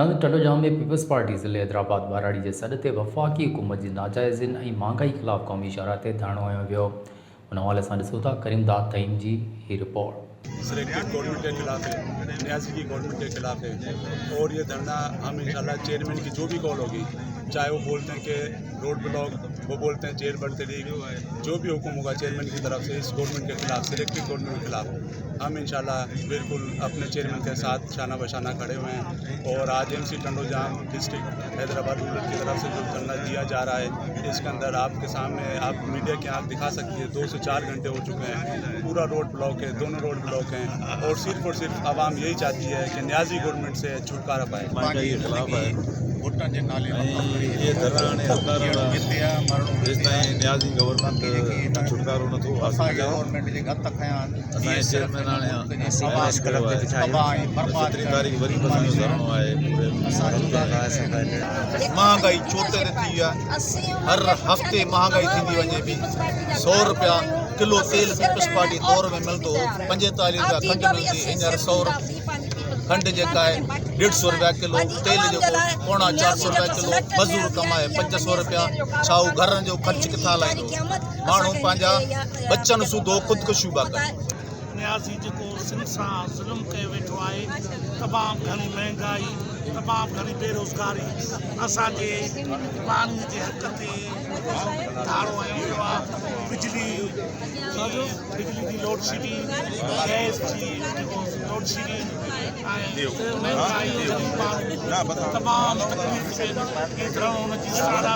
नाज़रीन टंडोजाम में peoples party ज़िले हैदराबाद बाराड़ी के सॾ ते वफ़ाक़ी हुकूमत जी नाजाइज़िन ऐं महांगाई ख़िलाफ़ क़ौमी इशारा ते धरणो हयो वियो। उन हवाले सां ॾिसूं था करीमदाद तईम जी ही रिपोर्ट। सिलेक्टेड गवर्नमेंट के खिलाफ है, न्याजी की गवर्नमेंट के खिलाफ है और ये धरना हम इंशाल्लाह चेयरमैन की जो भी कॉल होगी, चाहे वो बोलते हैं कि रोड ब्लॉक, वो बोलते हैं जेल बर्तरी, जो भी हुक्म होगा चेयरमैन की तरफ से इस गवर्नमेंट के खिलाफ, सिलेक्टेड गवर्नमेंट के खिलाफ, हम इंशाल्लाह बिल्कुल अपने चेयरमैन के साथ शाना बशाना खड़े हुए हैं। और आज MC Tandojam district Hyderabad rural की तरफ से जो धरना दिया जा रहा है, इसके अंदर आपके सामने आप मीडिया की आँख दिखा सकती है, 2 से 4 घंटे हो चुके हैं, पूरा रोड ब्लॉक है, दोनों रोड ब्लॉक हैं और सिर्फ आवाम यही चाहती है कि न्याजी गवर्नमेंट से छुटकारा पाए। ये धरण न्याजी गवर्नमेंट छुटकारो नथो हासिल असांजे चेयरमैन हाणे 17 तारीख़ वरी असांजो धरणो आहे। महंगाई चोटे ते थी आहे, हर हफ़्ते महंगाई थींदी वञे पई। 100 रुपया किलो तेल पीपल्स पार्टी दौर में मिलंदो, 45 रुपया खंड मिलंदी, हींअर 100 खंड जेका आहे 150 रुपया किलो, तेल जेको 450 रुपया किलो, मज़दूर कमाए 500 रुपया, छा उहो घरनि जो ख़र्च किथां हलाईंदो? माण्हू पंहिंजा बचनि सूधो ख़ुदकुशियूं पिया कनि। न्याज़ी जेको सिंध सां ज़ुल्म कयो वेठो आहे, तमामु घणी महांगाई, तमामु घणी बेरोज़गारी, असांजे पाणीअ जे हक़ ते धाड़ो हयो वियो आहे। बिजली जी लोड शेडिंग, गैस जी लोड शेडिंग ऐं महांगाई तमामु तकलीफ़ हुनजी सारा